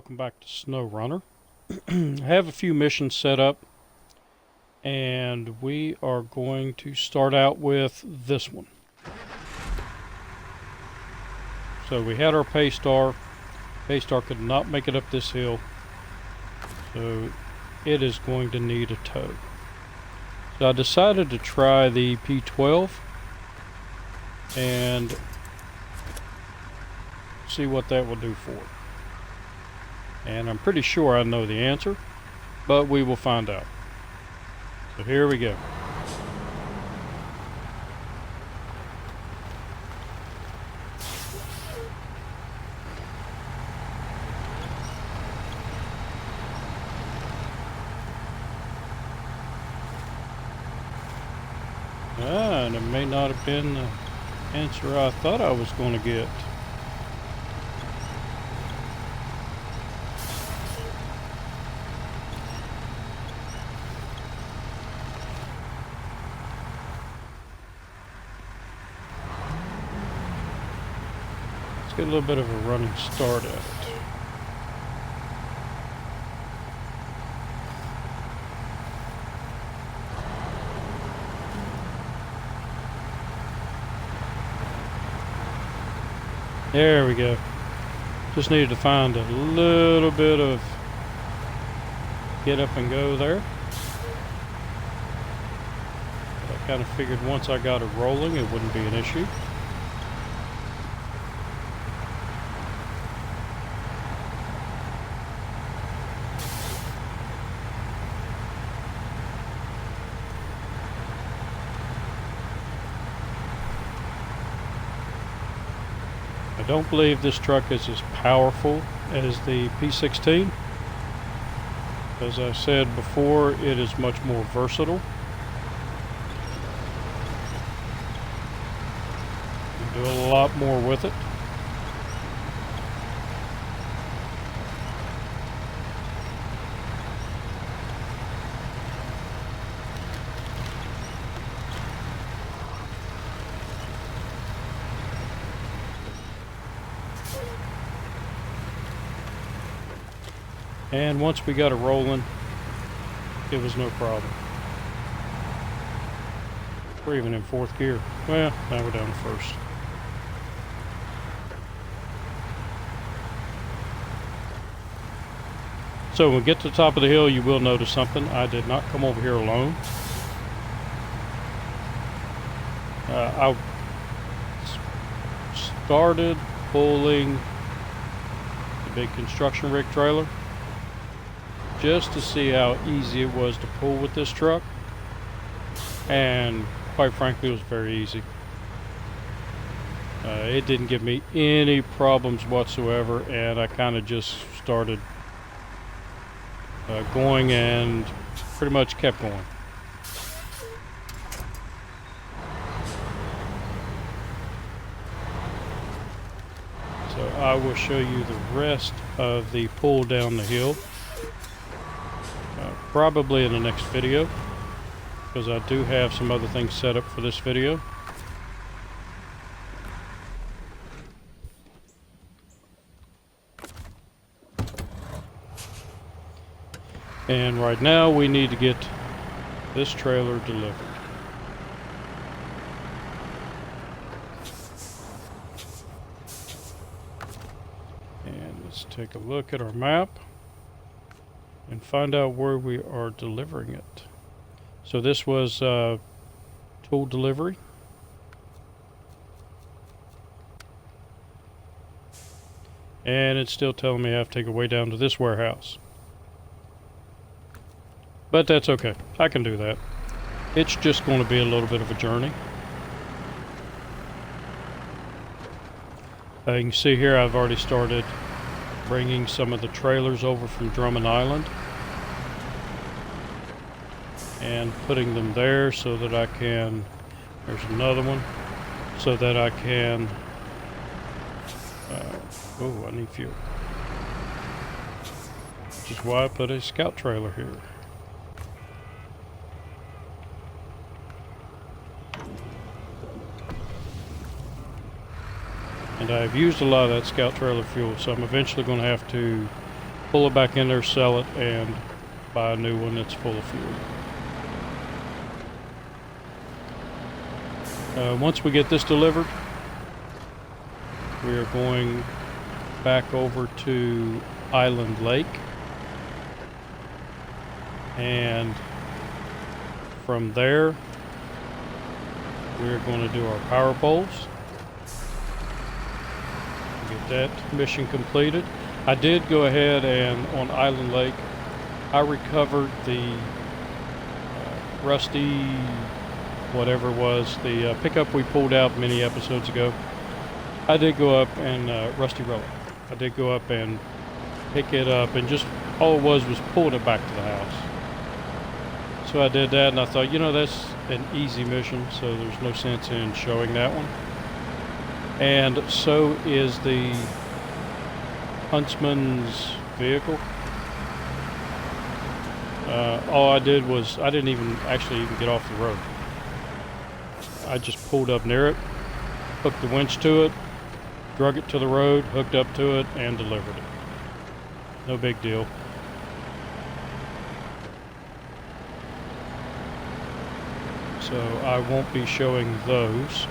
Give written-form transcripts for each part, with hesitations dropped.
Welcome back to SnowRunner. I have a few missions set up, and we are going to start out with this one. So we had our PayStar. PayStar could not make it up this hill, so it is going to need a tow. So I decided to try the P12 and see what that will do for it. And I'm pretty sure I know the answer, but we will find out. So here we go. And it may not have been the answer I thought I was going to get. Let's get a little bit of a running start at it. There we go. Just needed to find a little bit of get up and go there. But I kind of figured once I got it rolling, it wouldn't be an issue. I don't believe this truck is as powerful as the P16. As I said before, it is much more versatile. You can do a lot more with it. And once we got it rolling, it was no problem. We're even in fourth gear. Well, now we're down to first. So when we get to the top of the hill, you will notice something. I did not come over here alone. I started pulling the big construction rig trailer just to see how easy it was to pull with this truck, and quite frankly it was very easy. It didn't give me any problems whatsoever, and I kind of just started going and pretty much kept going. So I will show you the rest of the pull down the hill. Probably in the next video, because I do have some other things set up for this video. And right now we need to get this trailer delivered. And let's take a look at our map and find out where we are delivering it. So this was tool delivery. And it's still telling me I have to take it way down to this warehouse. But that's okay. I can do that. It's just going to be a little bit of a journey. You can see here I've already started bringing some of the trailers over from Drummond Island and putting them there so that I can, there's another one, so that I can, oh, I need fuel. Which is why I put a scout trailer here. And I've used a lot of that scout trailer fuel, so I'm eventually going to have to pull it back in there, sell it, and buy a new one that's full of fuel. Once we get this delivered, we are going back over to Island Lake, and from there we're going to do our power poles, get that mission completed. I did go ahead and on Island Lake I recovered the rusty whatever it was, the pickup we pulled out many episodes ago. I did go up and rusty relic. I did go up and pick it up, and just all it was pulling it back to the house. So I did that, and I thought, you know, that's an easy mission, so there's no sense in showing that one. And so is the Huntsman's vehicle. All I did was I didn't even get off the road. I just pulled up near it, hooked the winch to it, drug it to the road, hooked up to it, and delivered it. No big deal. So I won't be showing those.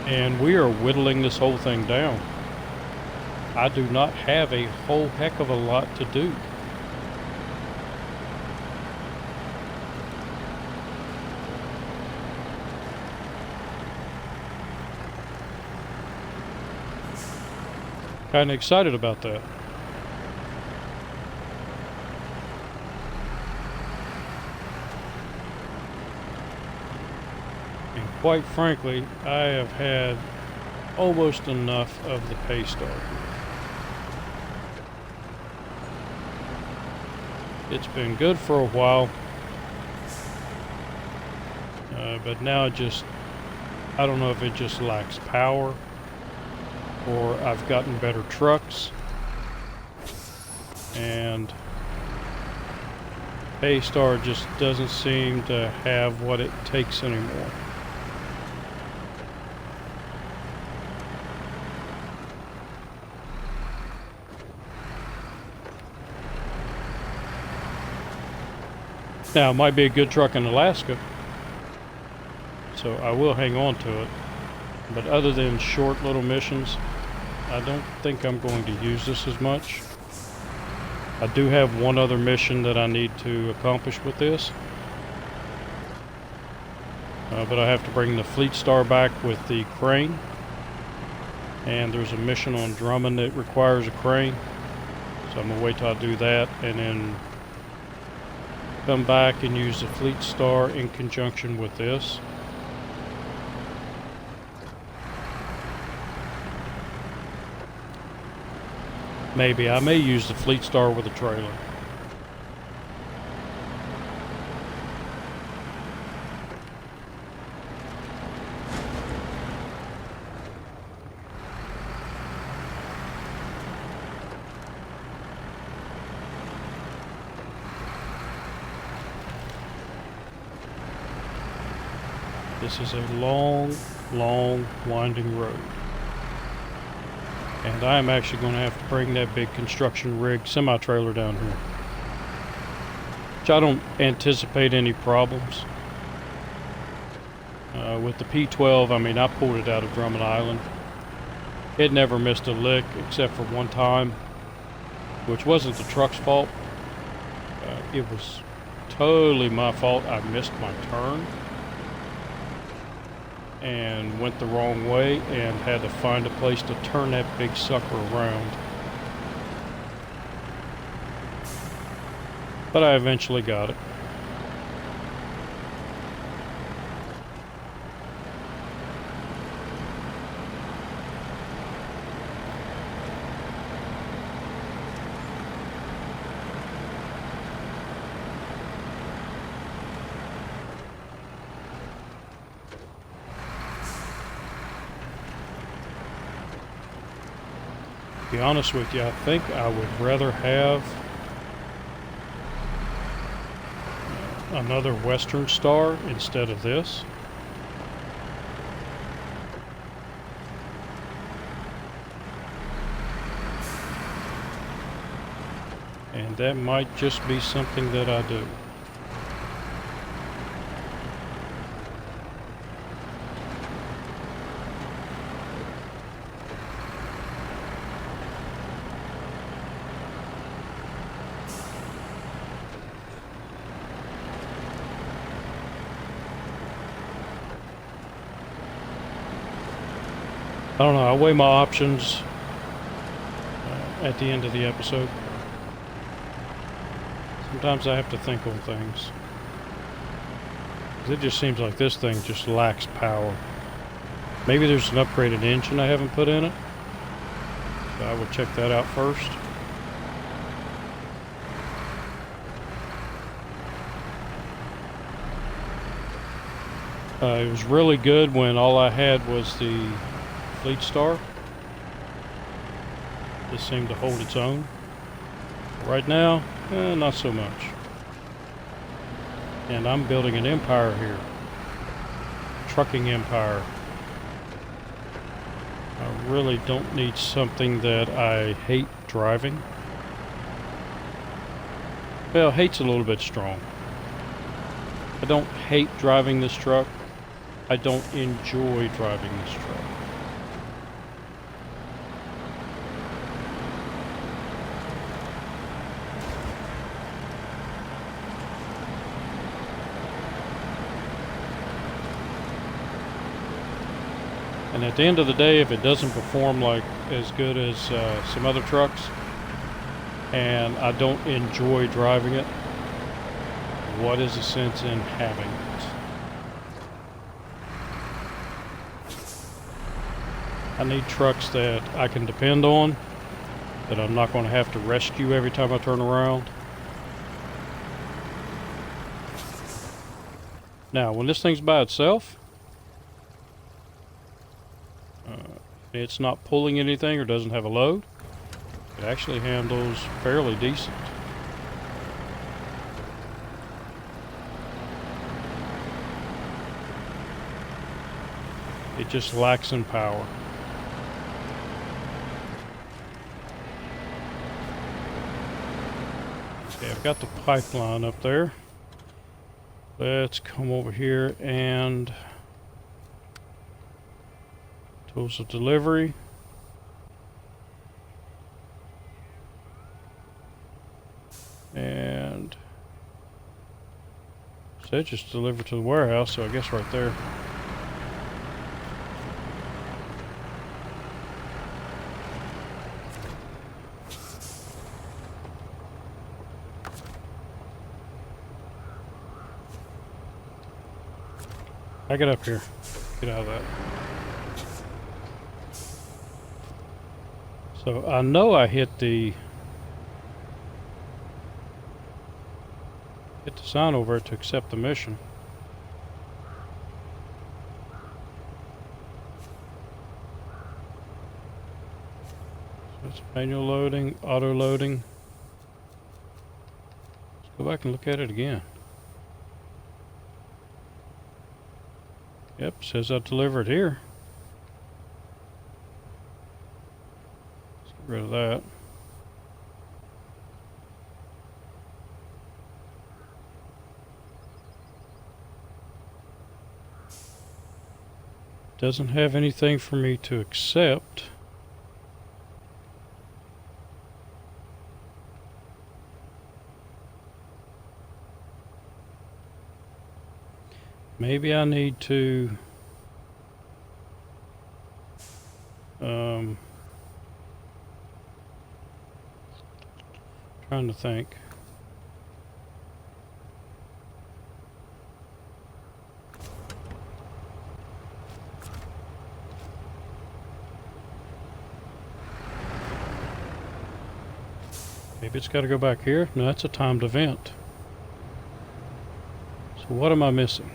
And we are whittling this whole thing down. I do not have a whole heck of a lot to do. Kind of excited about that. And quite frankly, I have had almost enough of the PayStar. It's been good for a while, but now I don't know if it just lacks power, or I've gotten better trucks, and PayStar just doesn't seem to have what it takes anymore. Now, it might be a good truck in Alaska, so I will hang on to it, but other than short little missions, I don't think I'm going to use this as much. I do have one other mission that I need to accomplish with this, but I have to bring the Freightliner back with the crane, and there's a mission on Drummond that requires a crane, so I'm going to wait till I do that and then come back and use the Freightliner in conjunction with this. Maybe I may use the Freightliner with a trailer. This is a long, long, winding road. And I am actually going to have to bring that big construction rig semi-trailer down here, which I don't anticipate any problems. With the P12, I mean, I pulled it out of Drummond Island. It never missed a lick except for one time, which wasn't the truck's fault. It was totally my fault. I missed my turn and went the wrong way and had to find a place to turn that big sucker around. But I eventually got it. To be honest with you, I think I would rather have another Western Star instead of this. And that might just be something that I do. I don't know, I'll weigh my options at the end of the episode. Sometimes I have to think on things. It just seems like this thing just lacks power. Maybe there's an upgraded engine I haven't put in it. So I will check that out first. It was really good when all I had was the Freightliner. This seemed to hold its own. Right now, not so much. And I'm building an empire here. Trucking empire. I really don't need something that I hate driving. Well, hate's a little bit strong. I don't hate driving this truck. I don't enjoy driving this truck. And at the end of the day, if it doesn't perform like as good as some other trucks, and I don't enjoy driving it, what is the sense in having it? I need trucks that I can depend on, that I'm not going to have to rescue every time I turn around. Now, when this thing's by itself, it's not pulling anything or doesn't have a load, it actually handles fairly decent. It just lacks in power. Okay, I've got the pipeline up there. Let's come over here and tools of delivery. And so it just delivered to the warehouse, so I guess right there. I get up here. Get out of that. So I know I hit the sign over it to accept the mission. So it's manual loading, auto loading. Let's go back and look at it again. Yep, says I delivered here. Let's get rid of that. Doesn't have anything for me to accept. Maybe I need to trying to think. Maybe it's got to go back here. No, that's a timed event. So what am I missing?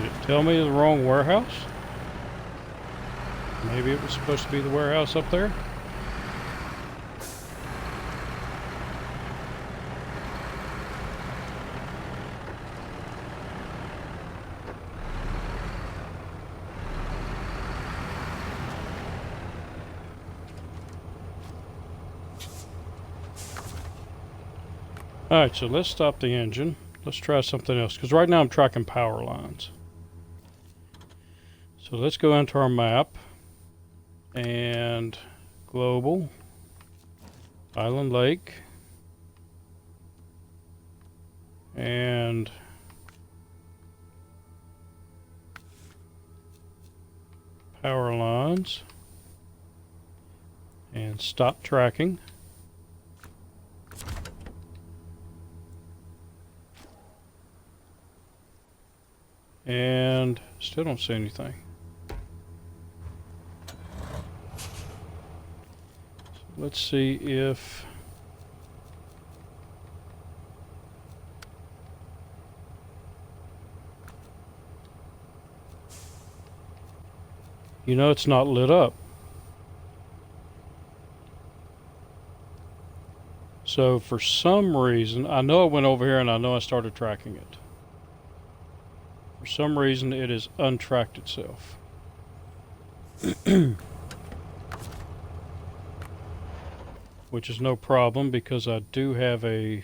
Did it tell me the wrong warehouse? Maybe it was supposed to be the warehouse up there? Alright, so let's stop the engine. Let's try something else, because right now I'm tracking power lines. So let's go into our map and global, Island Lake, and power lines, and stop tracking. And still don't see anything. So let's see if it's not lit up. So for some reason, I know I went over here and I know I started tracking it. For some reason, it has untracked itself. Which is no problem because I do have a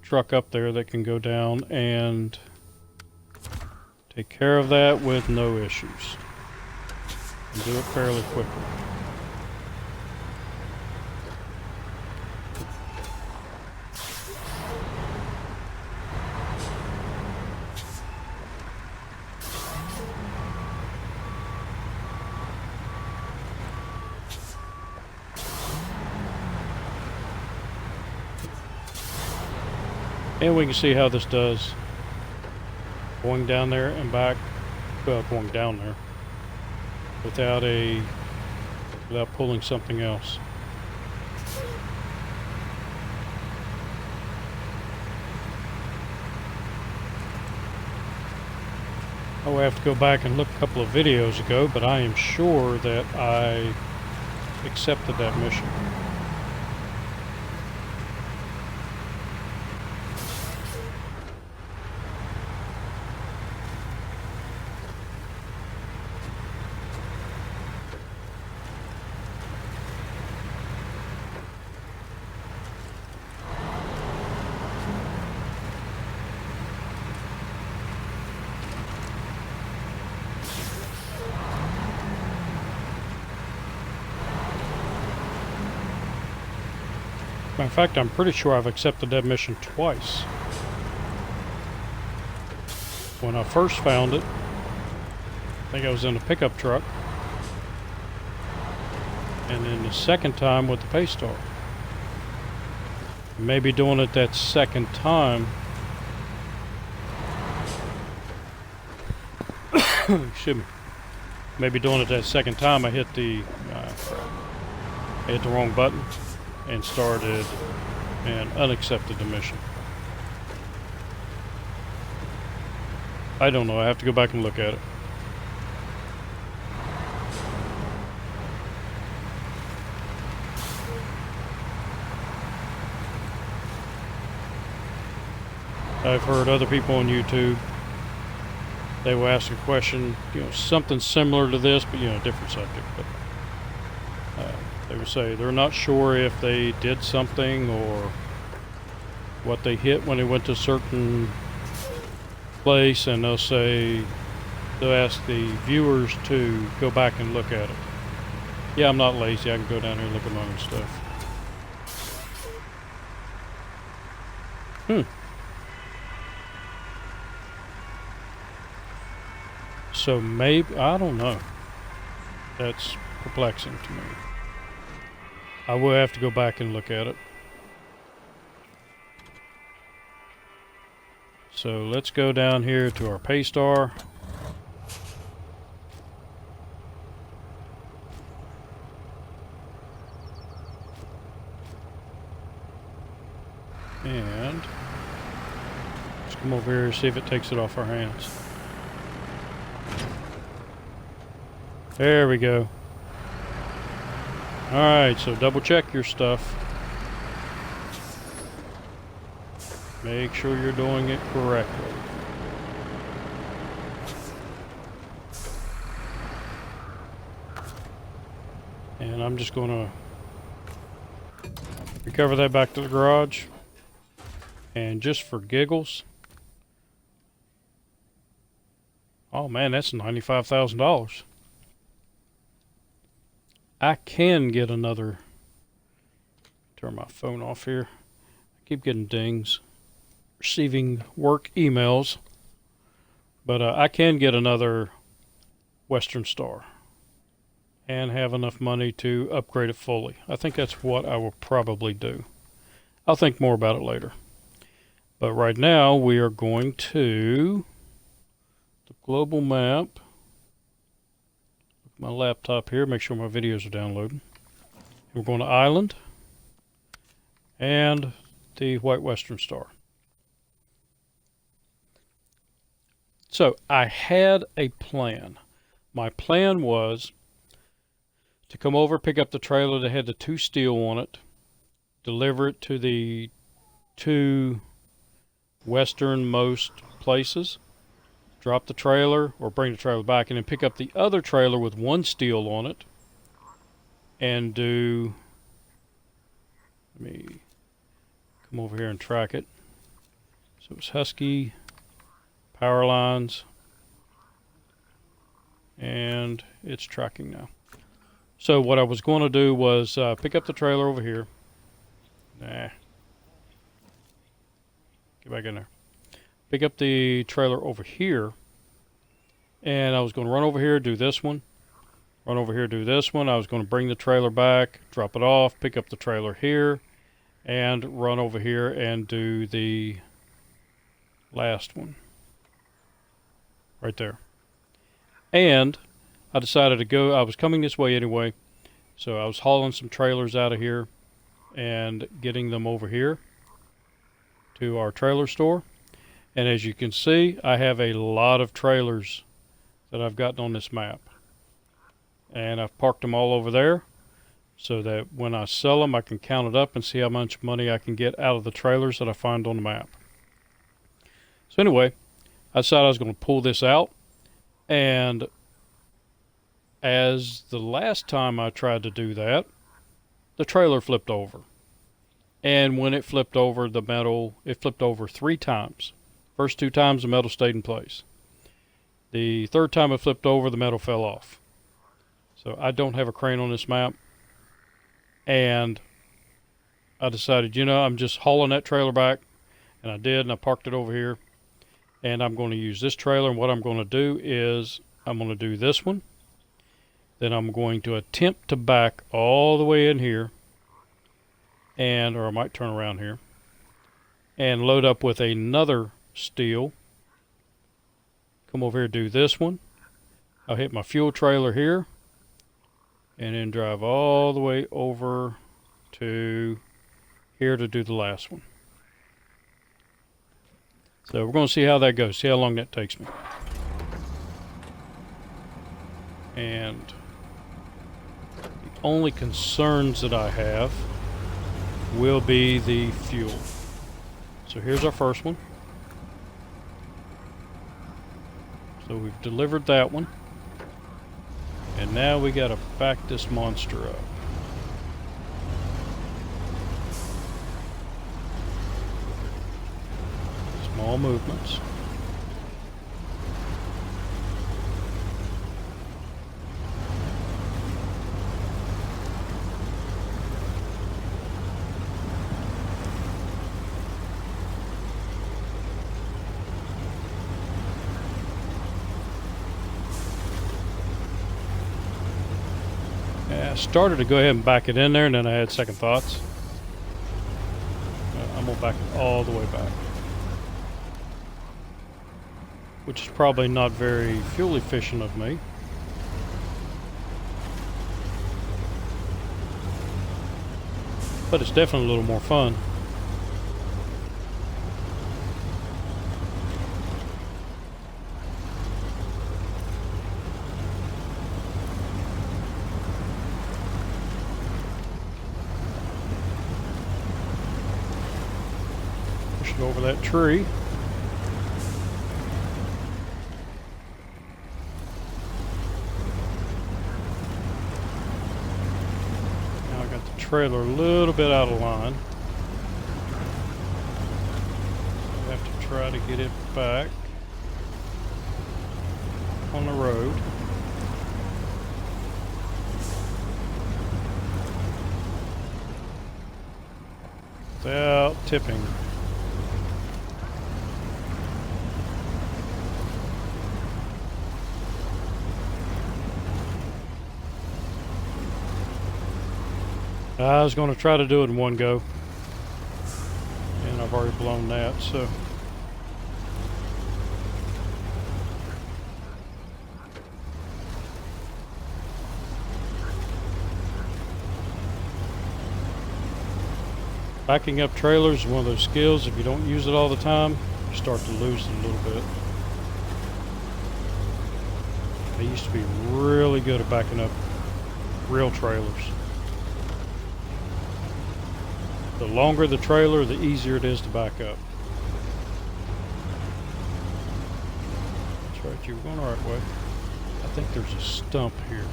truck up there that can go down and take care of that with no issues. And do it fairly quickly. And we can see how this does. Going down there and back, going down there without pulling something else. Oh, I have to go back and look a couple of videos ago, but I am sure that I accepted that mission. In fact, I'm pretty sure I've accepted that mission twice. When I first found it, I think I was in a pickup truck. And then the second time with the PayStar. Maybe doing it that second time. Excuse me. Maybe doing it that second time I hit the wrong button and started and unaccepted the mission. I don't know. I have to go back and look at it. I've heard other people on YouTube, they will ask a question, something similar to this, but different subject. But they would say they're not sure if they did something or what they hit when they went to a certain place, and they'll ask the viewers to go back and look at it. Yeah, I'm not lazy. I can go down here and look at my own stuff. So maybe, I don't know. That's perplexing to me. I will have to go back and look at it. So let's go down here to our PayStar. And Come over here and see if it takes it off our hands. There we go. Alright, so double check your stuff. Make sure you're doing it correctly. And I'm just going to recover that back to the garage. And just for giggles. Oh man, that's $95,000. I can get another. Turn my phone off here. I keep getting dings. Receiving work emails. But I can get another Western Star. And have enough money to upgrade it fully. I think that's what I will probably do. I'll think more about it later. But right now we are going to the global map. My laptop here, make sure my videos are downloading. We're going to Island and the White Western Star. So I had a plan. My plan was to come over, pick up the trailer that had the 2 steel on it, deliver it to the 2 westernmost places, drop the trailer or bring the trailer back, and then pick up the other trailer with 1 steel on it and do, let me come over here and track it. So it's Husky, power lines, and it's tracking now. So what I was going to do was pick up the trailer over here. Nah. Get back in there. Pick up the trailer over here. And I was going to run over here, do this one. Run over here, do this one. I was going to bring the trailer back, drop it off, pick up the trailer here, and run over here and do the last one. Right there. And I decided to go, I was coming this way anyway, so I was hauling some trailers out of here and getting them over here to our trailer store. And as you can see, I have a lot of trailers that I've gotten on this map. And I've parked them all over there so that when I sell them, I can count it up and see how much money I can get out of the trailers that I find on the map. So anyway, I decided I was going to pull this out, and as the last time I tried to do that, the trailer flipped over. And when it flipped over, the metal, it flipped over 3 times. First 2 times, the metal stayed in place. The 3rd time it flipped over, the metal fell off. So I don't have a crane on this map. And I decided, you know, I'm just hauling that trailer back. And I did, and I parked it over here. And I'm going to use this trailer, and what I'm going to do is I'm going to do this one. Then I'm going to attempt to back all the way in here, and or I might turn around here, and load up with another steel. Come over here, do this one. I'll hit my fuel trailer here, and then drive all the way over to here to do the last one. So we're going to see how that goes, see how long that takes me. And the only concerns that I have will be the fuel. So here's our first one. So we've delivered that one. And now we got to back this monster up. Small movements. I started to go ahead and back it in there, and then I had second thoughts. I'm going to back it all the way back. Which is probably not very fuel efficient of me. But it's definitely a little more fun. Push it over that tree. Now I got the trailer a little bit out of line. I have to try to get it back on the road. Without tipping. I was going to try to do it in one go, and I've already blown that, so. Backing up trailers is one of those skills, if you don't use it all the time, you start to lose it a little bit. I used to be really good at backing up real trailers. The longer the trailer, the easier it is to back up. That's right, you were going the right way. I think there's a stump here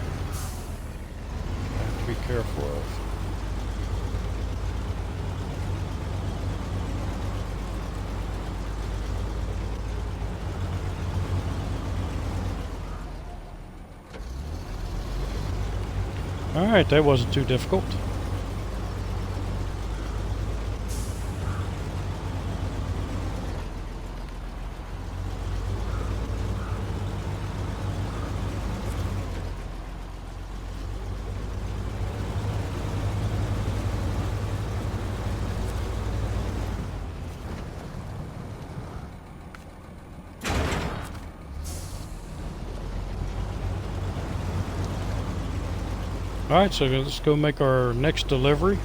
I have to be careful of. Alright, that wasn't too difficult. Alright, so let's go make our next delivery.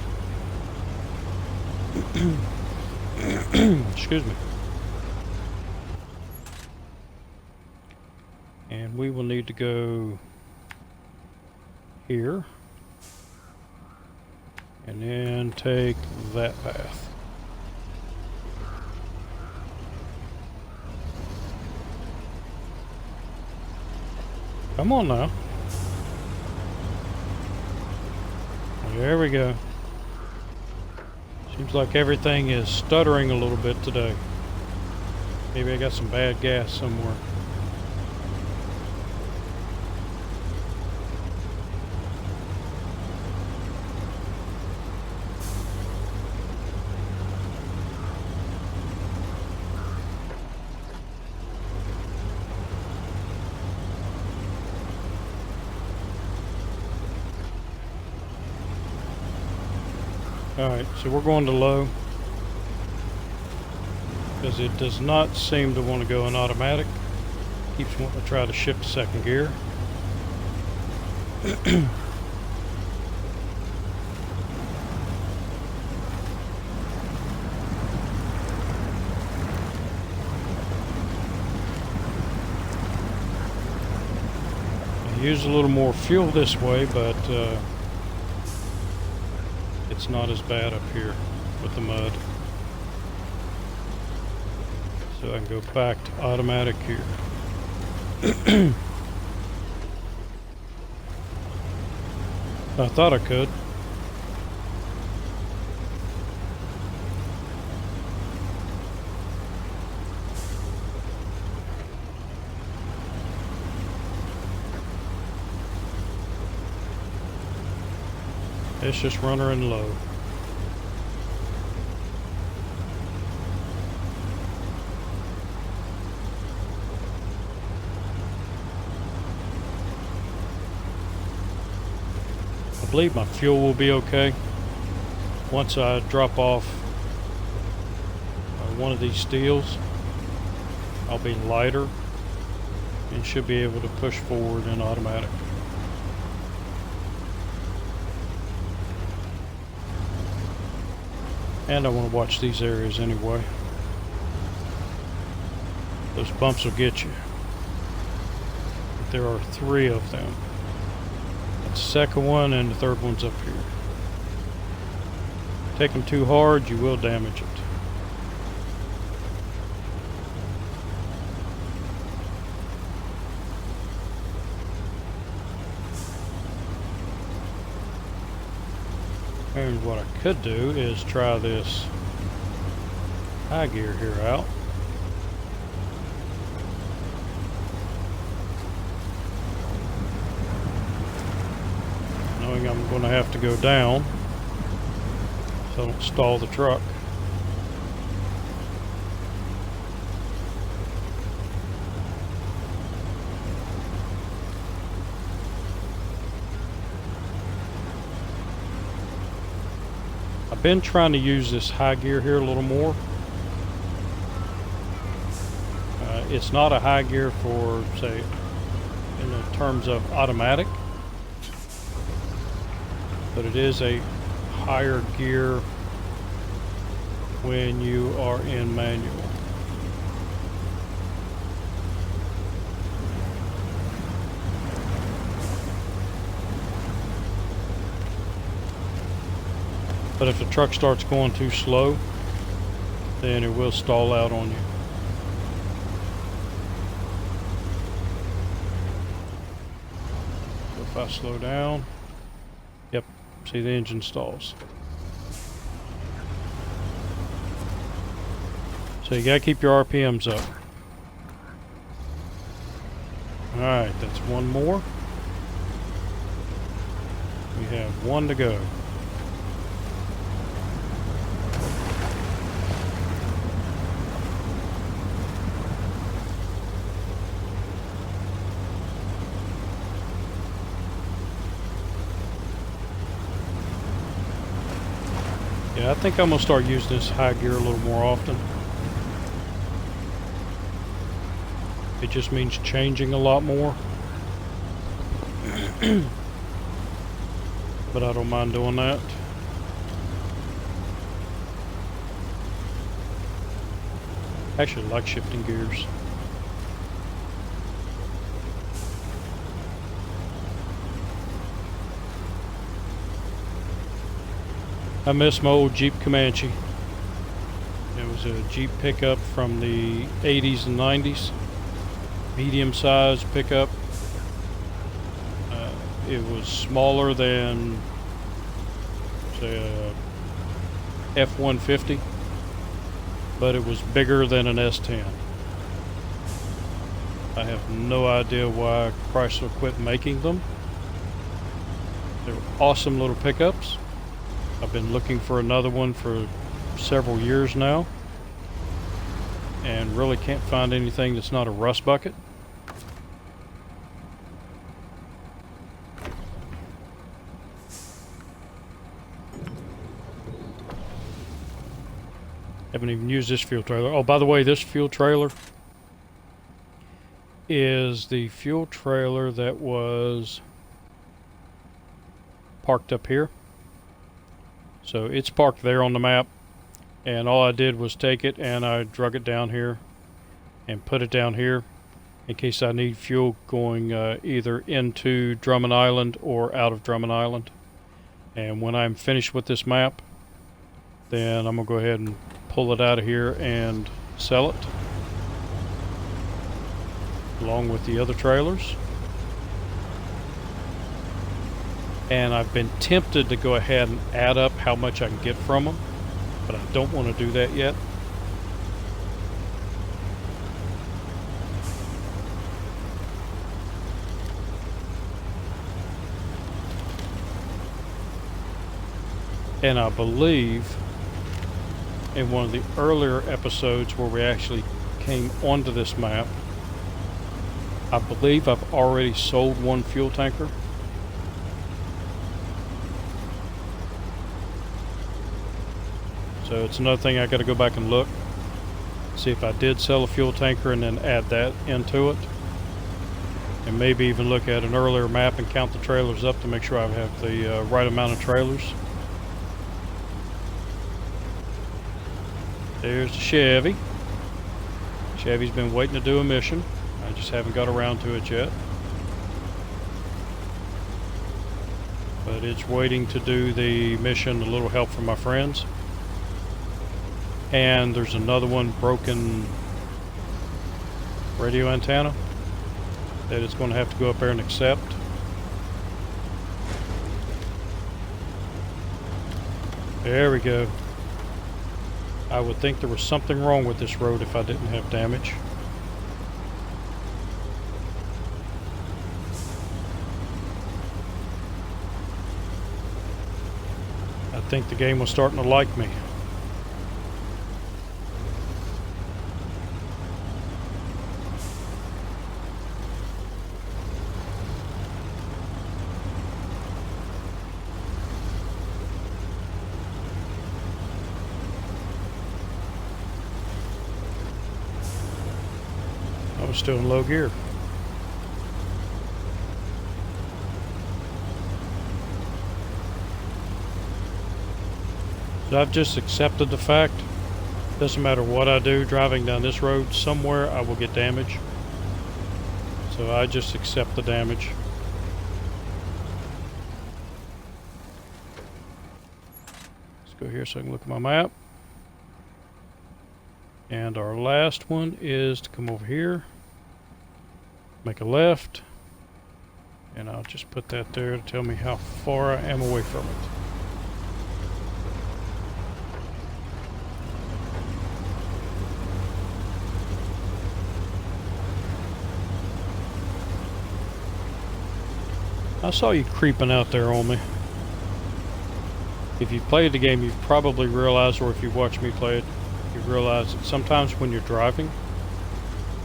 Excuse me. And we will need to go here. And then take that path. Come on now. There we go. Seems like everything is stuttering a little bit today. Maybe I got some bad gas somewhere. Alright, so we're going to low because it does not seem to want to go in automatic. Keeps wanting to try to shift to second gear. I use a little more fuel this way, but it's not as bad up here with the mud. So I can go back to automatic here. I thought I could. It's just runner and low. I believe my fuel will be okay once I drop off one of these steels. I'll be lighter and should be able to push forward in automatic. And I want to watch these areas anyway. Those bumps will get you. There are 3 of them. The second one and the third one's up here. Take them too hard, you will damage it. And what I could do is try this high gear here out. Knowing I'm going to have to go down so I don't stall the truck. I've been trying to use this high gear here a little more. It's not a high gear for, say, in the terms of automatic, but it is a higher gear when you are in manual. But if the truck starts going too slow, then it will stall out on you. So if I slow down, yep, see the engine stalls. So you gotta keep your RPMs up. Alright, that's one more. We have one to go. Yeah, I think I'm going to start using this high gear a little more often. It just means changing a lot more. But I don't mind doing that. Actually, I like shifting gears. I miss my old Jeep Comanche. It was a Jeep pickup from the 80s and 90s. Medium-sized pickup. It was smaller than, say, a F-150, but it was bigger than an S10. I have no idea why Chrysler quit making them. They were awesome little pickups. I've been looking for another one for several years now, and really can't find anything that's not a rust bucket. Haven't even used this fuel trailer. Oh, by the way, this fuel trailer is the fuel trailer that was parked up here. So it's parked there on the map, and all I did was take it and I drug it down here and put it down here in case I need fuel going either into Drummond Island or out of Drummond Island. And when I'm finished with this map, then I'm going to go ahead and pull it out of here and sell it along with the other trailers. And I've been tempted to go ahead and add up how much I can get from them, but I don't want to do that yet. And I believe in one of the earlier episodes where we actually came onto this map, I believe I've already sold one fuel tanker. So it's another thing I got to go back and look, see if I did sell a fuel tanker and then add that into it. And maybe even look at an earlier map and count the trailers up to make sure I have the right amount of trailers. There's the Chevy. Chevy's been waiting to do a mission. I just haven't got around to it yet. But it's waiting to do the mission, a little help from my friends. And there's another one, broken radio antenna, that it's going to have to go up there and accept. There we go. I would think there was something wrong with this road if I didn't have damage. I think the game was starting to like me. I was still in low gear. So I've just accepted the fact, doesn't matter what I do driving down this road, somewhere I will get damage. So I just accept the damage. Let's go here so I can look at my map. And our last one is to come over here, make a left, and I'll just put that there to tell me how far I am away from it. I saw you creeping out there on me. If you've played the game, you've probably realized, or if you've watched me play it, you realize that sometimes when you're driving,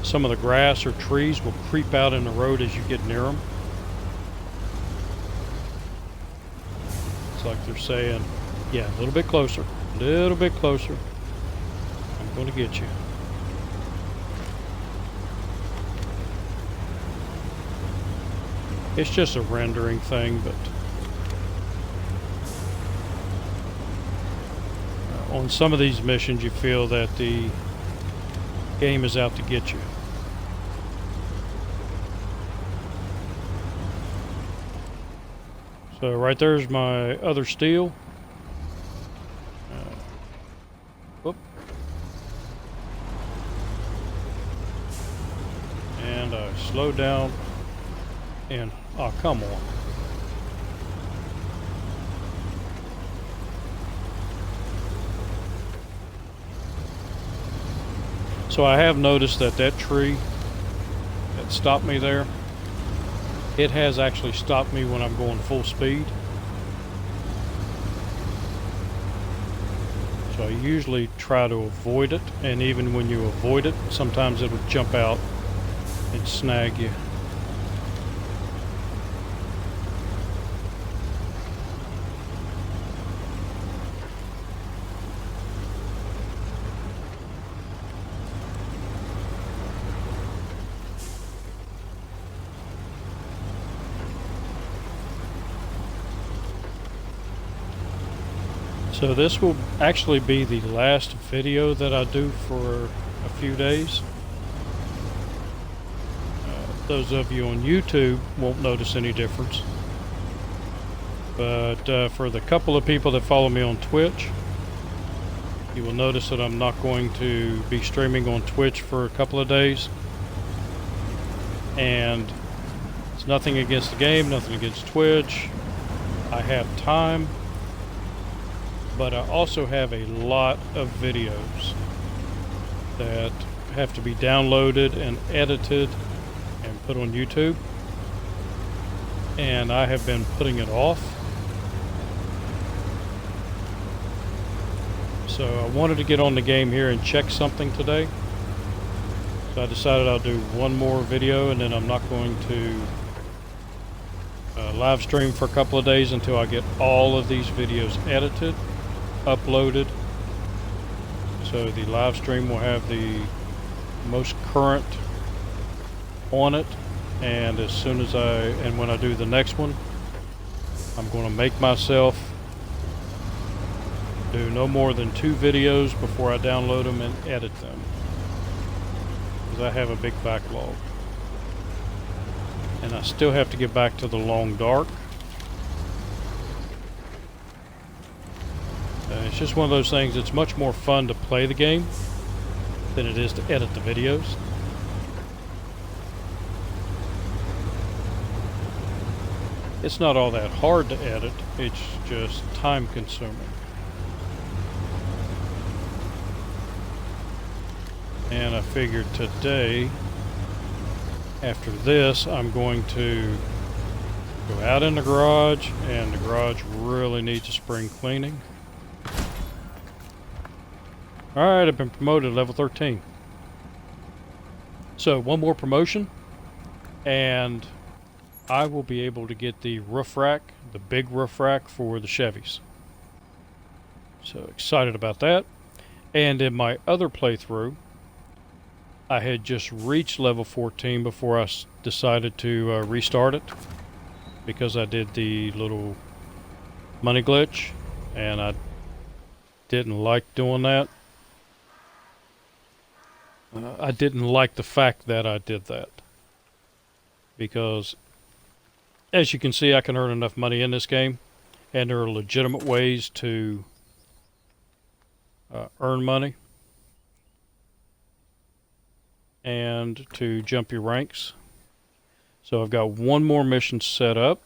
some of the grass or trees will creep out in the road as you get near them. It's like they're saying, yeah, a little bit closer, a little bit closer. I'm going to get you. It's just a rendering thing, but on some of these missions you feel that the game is out to get you. So right there's my other steel. Whoop. And I slow down and oh, come on. So I have noticed that that tree that stopped me there, it has actually stopped me when I'm going full speed. So I usually try to avoid it, and even when you avoid it, sometimes it'll jump out and snag you. So this will actually be the last video that I do for a few days. Those of you on YouTube won't notice any difference. But for the couple of people that follow me on Twitch, you will notice that I'm not going to be streaming on Twitch for a couple of days. And it's nothing against the game, nothing against Twitch. I have time. But I also have a lot of videos that have to be downloaded and edited and put on YouTube. And I have been putting it off. So I wanted to get on the game here and check something today. So I decided I'll do one more video, and then I'm not going to live stream for a couple of days until I get all of these videos edited, uploaded. So the live stream will have the most current on it, and as soon as when I do the next one, I'm going to make myself do no more than 2 videos before I download them and edit them, because I have a big backlog, and I still have to get back to the long dark. It's just one of those things. It's much more fun to play the game than it is to edit the videos. It's not all that hard to edit, it's just time consuming. And I figured today, after this, I'm going to go out in the garage, and the garage really needs a spring cleaning. Alright, I've been promoted to level 13. So, one more promotion, and I will be able to get the roof rack, the big roof rack for the Chevys. So, excited about that. And in my other playthrough, I had just reached level 14 before I decided to restart it, because I did the little money glitch, and I didn't like doing that. I didn't like the fact that I did that, because as you can see, I can earn enough money in this game, and there are legitimate ways to earn money and to jump your ranks. So I've got one more mission set up.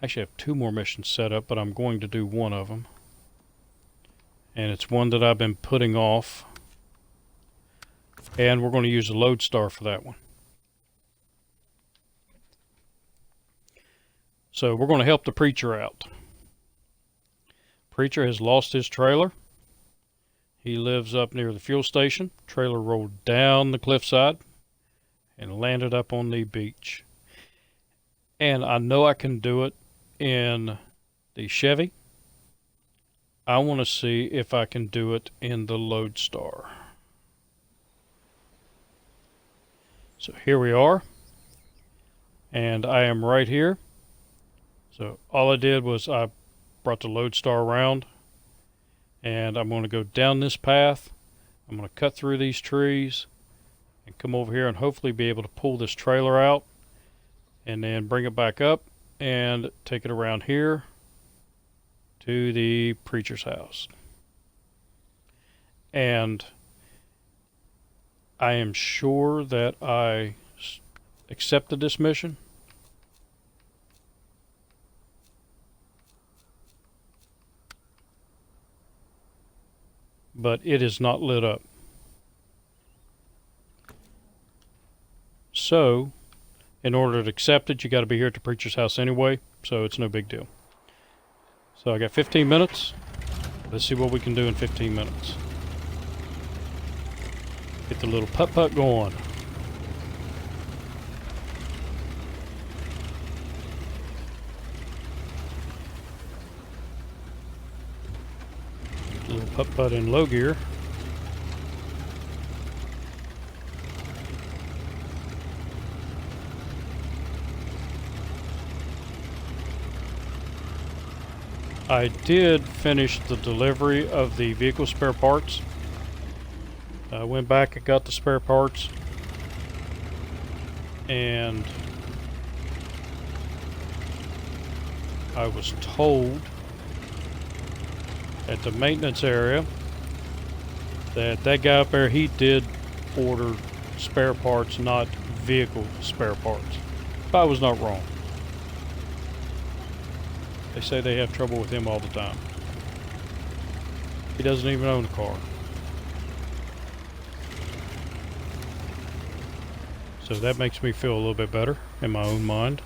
Actually, I have two more missions set up, but I'm going to do one of them. And it's one that I've been putting off. And we're going to use a lodestar for that one. So we're going to help the preacher out. Preacher has lost his trailer. He lives up near the fuel station. Trailer rolled down the cliffside and landed up on the beach. And I know I can do it in the Chevy. I want to see if I can do it in the lodestar. So here we are, and I am right here. So all I did was I brought the lodestar around, and I'm going to go down this path. I'm going to cut through these trees and come over here and hopefully be able to pull this trailer out and then bring it back up and take it around here to the preacher's house. And I am sure that I accepted this mission. But it is not lit up. So, in order to accept it, you got to be here at the preacher's house anyway, so it's no big deal. So I got 15 minutes. Let's see what we can do in 15 minutes. Get the little putt-putt going. Get the little putt-putt in low gear. I did finish the delivery of the vehicle spare parts. I went back and got the spare parts, and I was told at the maintenance area that that guy up there, he did order spare parts, not vehicle spare parts. If I was not wrong. They say they have trouble with him all the time. He doesn't even own a car. So that makes me feel a little bit better in my own mind.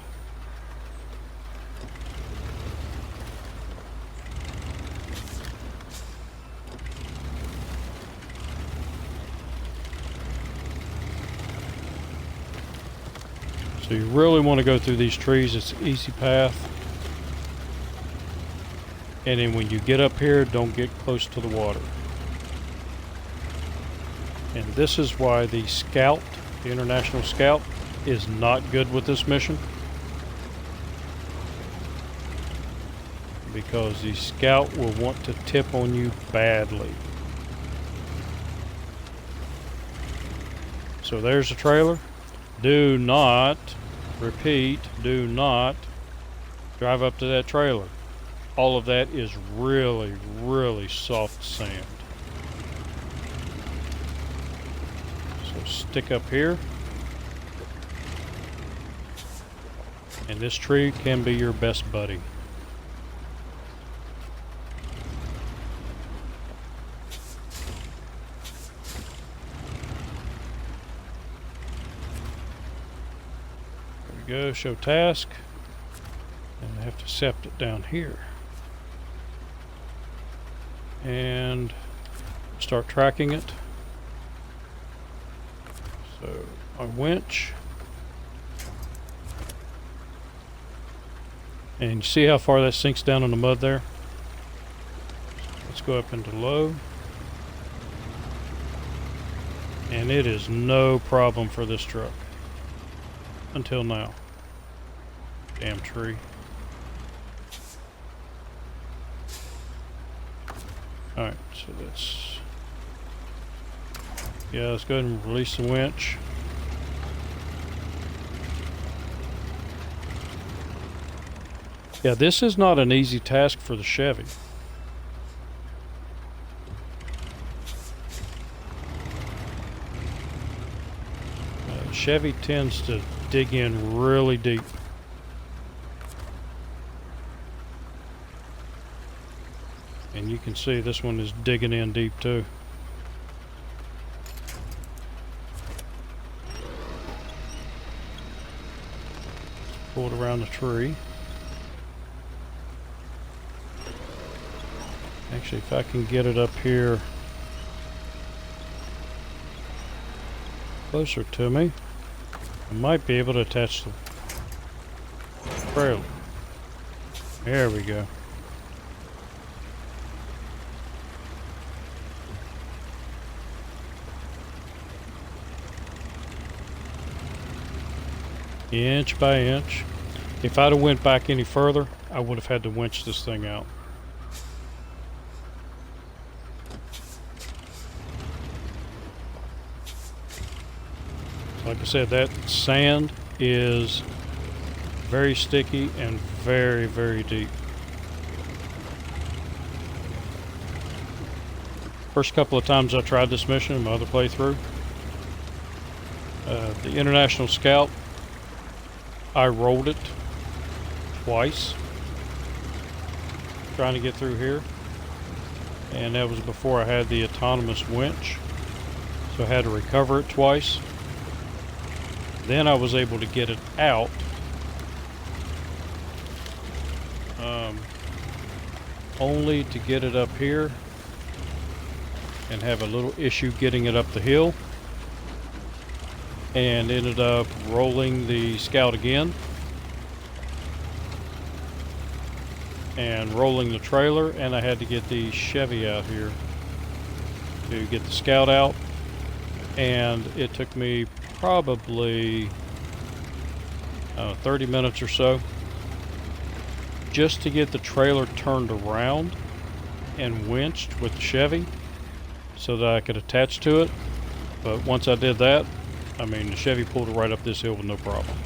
So you really want to go through these trees. It's an easy path. And then when you get up here, don't get close to the water. And this is why the Scout, the International Scout, is not good with this mission. Because the Scout will want to tip on you badly. So there's the trailer. Do not, repeat, do not drive up to that trailer. All of that is really, really soft sand. So stick up here. And this tree can be your best buddy. go, show task. And I have to accept it down here. And start tracking it. So our winch. And you see how far that sinks down in the mud there? Let's go up into low. And it is no problem for this truck. Until now. Damn tree. Alright, so let's... Yeah, let's go ahead and release the winch. Yeah, this is not an easy task for the Chevy. Chevy tends to dig in really deep. And you can see this one is digging in deep too. Pull it around the tree. Actually, if I can get it up here closer to me, I might be able to attach the trailer. There we go. Inch by inch. If I'd have went back any further, I would have had to winch this thing out. Like I said, that sand is very sticky and very, very deep. First couple of times I tried this mission in my other playthrough, the International Scout, I rolled it twice trying to get through here, and that was before I had the autonomous winch, so I had to recover it twice. Then I was able to get it out, only to get it up here and have a little issue getting it up the hill, and ended up rolling the Scout again and rolling the trailer, and I had to get the Chevy out here to get the Scout out, and it took me probably 30 minutes or so just to get the trailer turned around and winched with the Chevy so that I could attach to it. But once I did that, I mean, the Chevy pulled it right up this hill with no problem.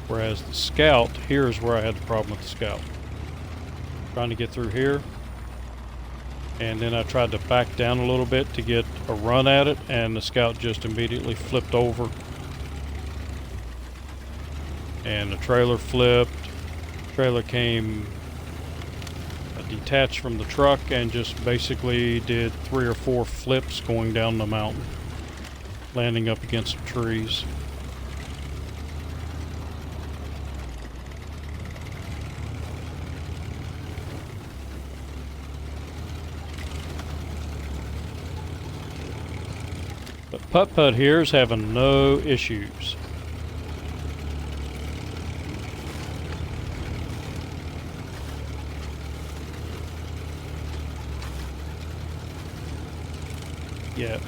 Whereas the Scout, here's where I had the problem with the Scout. Trying to get through here, and then I tried to back down a little bit to get a run at it, and the Scout just immediately flipped over. And the trailer flipped. Trailer came detached from the truck and just basically did 3 or 4 flips going down the mountain, landing up against the trees. But Putt-Putt here is having no issues. Yet.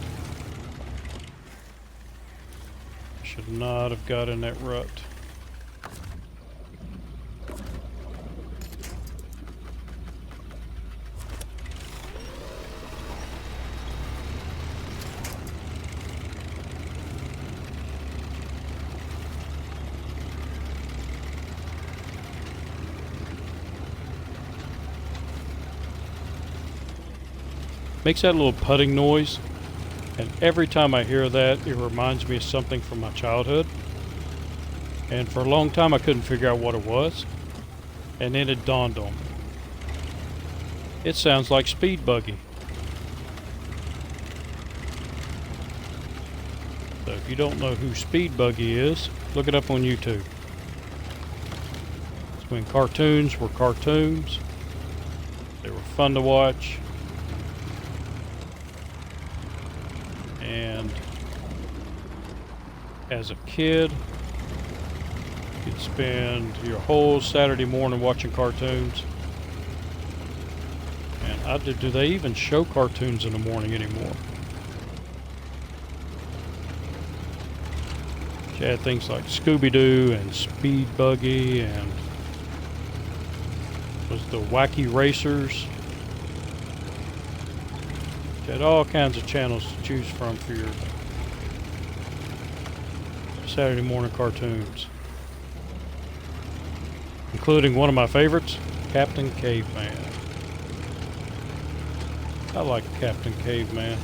Should not have got in that rut. Makes that little putting noise, and every time I hear that, it reminds me of something from my childhood. And for a long time I couldn't figure out what it was, and then it dawned on me. It sounds like Speed Buggy. So if you don't know who Speed Buggy is, Look it up on YouTube. It's when cartoons were cartoons. They were fun to watch. And as a kid, you'd spend your whole Saturday morning watching cartoons. And do they even show cartoons in the morning anymore? You had things like Scooby-Doo and Speed Buggy and was the Wacky Racers. You had all kinds of channels to choose from for your Saturday morning cartoons, including one of my favorites, Captain Caveman. I like Captain Caveman.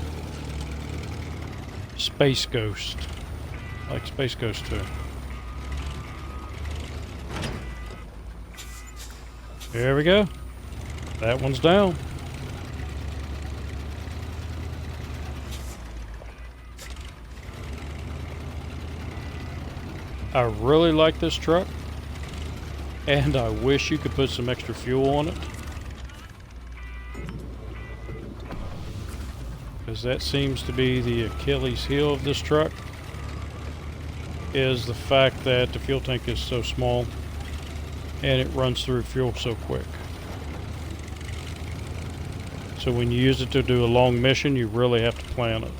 Space Ghost. I like Space Ghost too. There we go. That one's down. I really like this truck, and I wish you could put some extra fuel on it, because that seems to be the Achilles heel of this truck, is the fact that the fuel tank is so small and it runs through fuel so quick. So when you use it to do a long mission, you really have to plan it.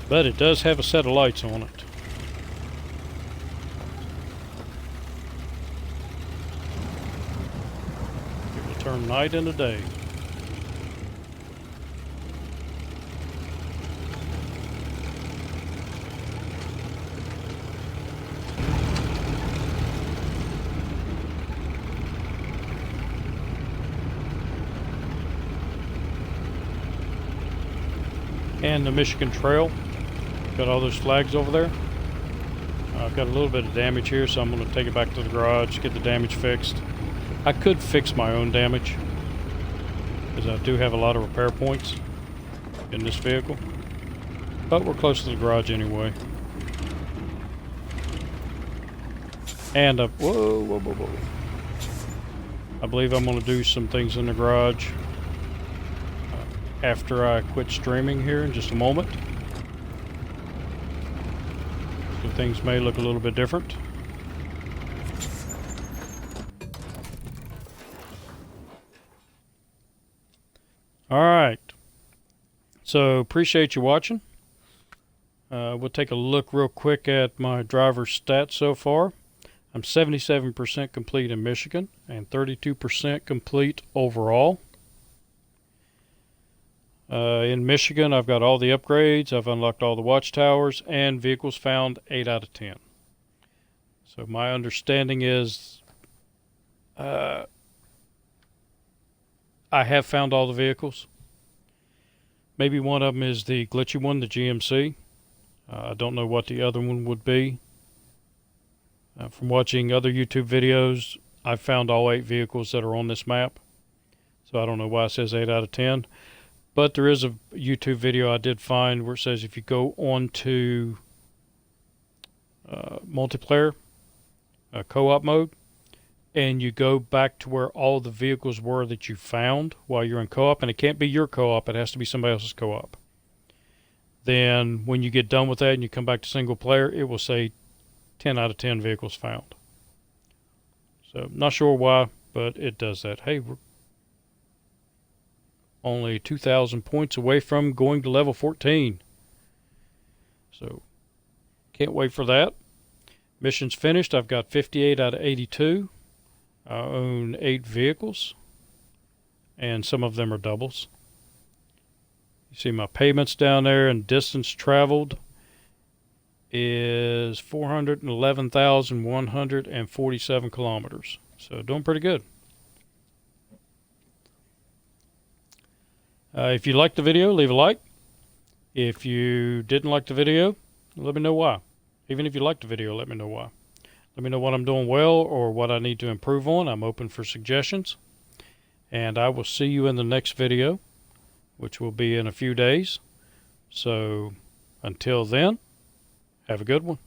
But it does have a set of lights on it. It will turn night into day. And the Michigan Trail. Got all those flags over there. I've got a little bit of damage here, so I'm going to take it back to the garage, get the damage fixed. I could fix my own damage, because I do have a lot of repair points in this vehicle. But we're close to the garage anyway. And whoa. I believe I'm going to do some things in the garage after I quit streaming here in just a moment. So things may look a little bit different. Alright. So appreciate you watching. We'll take a look real quick at my driver's stats so far. I'm 77% complete in Michigan and 32% complete overall. In Michigan, I've got all the upgrades, I've unlocked all the watchtowers, and vehicles found 8 out of 10. So my understanding is I have found all the vehicles. Maybe one of them is the glitchy one, the GMC. I don't know what the other one would be. From watching other YouTube videos, I've found all 8 vehicles that are on this map. So I don't know why it says 8 out of 10. But there is a YouTube video I did find where it says if you go on to multiplayer, co-op mode, and you go back to where all the vehicles were that you found while you're in co-op, and it can't be your co-op, it has to be somebody else's co-op. Then when you get done with that and you come back to single player, it will say 10 out of 10 vehicles found. So not sure why, but it does that. Hey, we're only 2,000 points away from going to level 14. So, can't wait for that. Mission's finished. I've got 58 out of 82. I own 8 vehicles, and some of them are doubles. You see my payments down there, and distance traveled is 411,147 kilometers. So, doing pretty good. If you liked the video, leave a like. If you didn't like the video, let me know why. Even if you liked the video, let me know why. Let me know what I'm doing well or what I need to improve on. I'm open for suggestions. And I will see you in the next video, which will be in a few days. So until then, have a good one.